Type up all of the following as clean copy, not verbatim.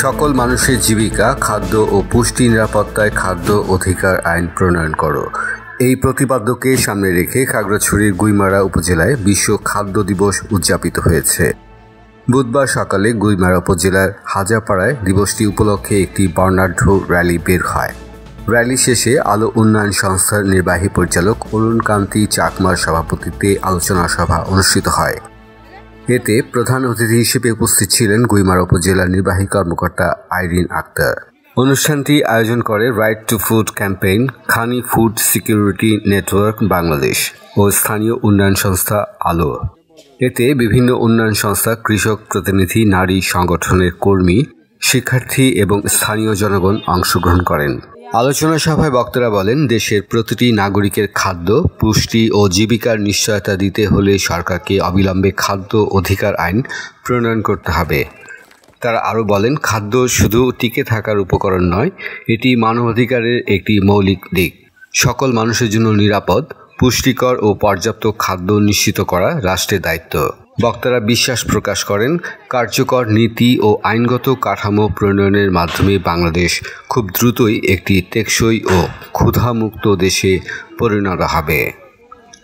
সকল মানুষের জীবিকা, খাদ্য ও পুষ্টি নিরাপত্তায় খাদ্য অধিকার আইন প্রণয়ন করো। এই প্রতিপাদ্যকে সামনে রেখে খাগড়াছড়ির গুইমারা উপজেলায় বিশ্ব খাদ্য দিবস উদযাপিত হয়েছে। বুধবার সকালে গুইমারা উপজেলার হাজাপাড়ায় দিবসটি উপলক্ষে একটি বর্ণাঢ্য র্যালি বের হয়। র্যালি শেষে আলো উন্নয়ন সংস্থার নির্বাহী পরিচালক অরুণকান্তি চাকমার সভাপতিত্বে আলোচনা সভা অনুষ্ঠিত হয়। এতে প্রধান অতিথি হিসেবে উপস্থিত ছিলেন গুইমারা উপজেলার নির্বাহী কর্মকর্তা আইরিন আক্তার। অনুষ্ঠানটি আয়োজন করে রাইট টু ফুড ক্যাম্পেইন, খানি ফুড সিকিউরিটি নেটওয়ার্ক বাংলাদেশ ও স্থানীয় উন্নয়ন সংস্থা আলো। এতে বিভিন্ন উন্নয়ন সংস্থা, কৃষক প্রতিনিধি, নারী সংগঠনের কর্মী, শিক্ষার্থী এবং স্থানীয় জনগণ অংশগ্রহণ করেন। আলোচনা সভায় বক্তারা বলেন, দেশের প্রতিটি নাগরিকের খাদ্য, পুষ্টি ও জীবিকার নিশ্চয়তা দিতে হলে সরকারকে অবিলম্বে খাদ্য অধিকার আইন প্রণয়ন করতে হবে। তারা আরও বলেন, খাদ্য শুধু টিকে থাকার উপকরণ নয়, এটি মানবাধিকারের একটি মৌলিক দিক। সকল মানুষের জন্য নিরাপদ, পুষ্টিকর ও পর্যাপ্ত খাদ্য নিশ্চিত করা রাষ্ট্রের দায়িত্ব। বক্তারা বিশ্বাস প্রকাশ করেন, কার্যকর নীতি ও আইনগত কাঠামো প্রণয়নের মাধ্যমে বাংলাদেশ খুব দ্রুতই একটি টেকসই ও ক্ষুধামুক্ত দেশে পরিণত হবে।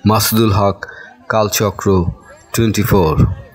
মাসুদুল হক, কালচক্র 24।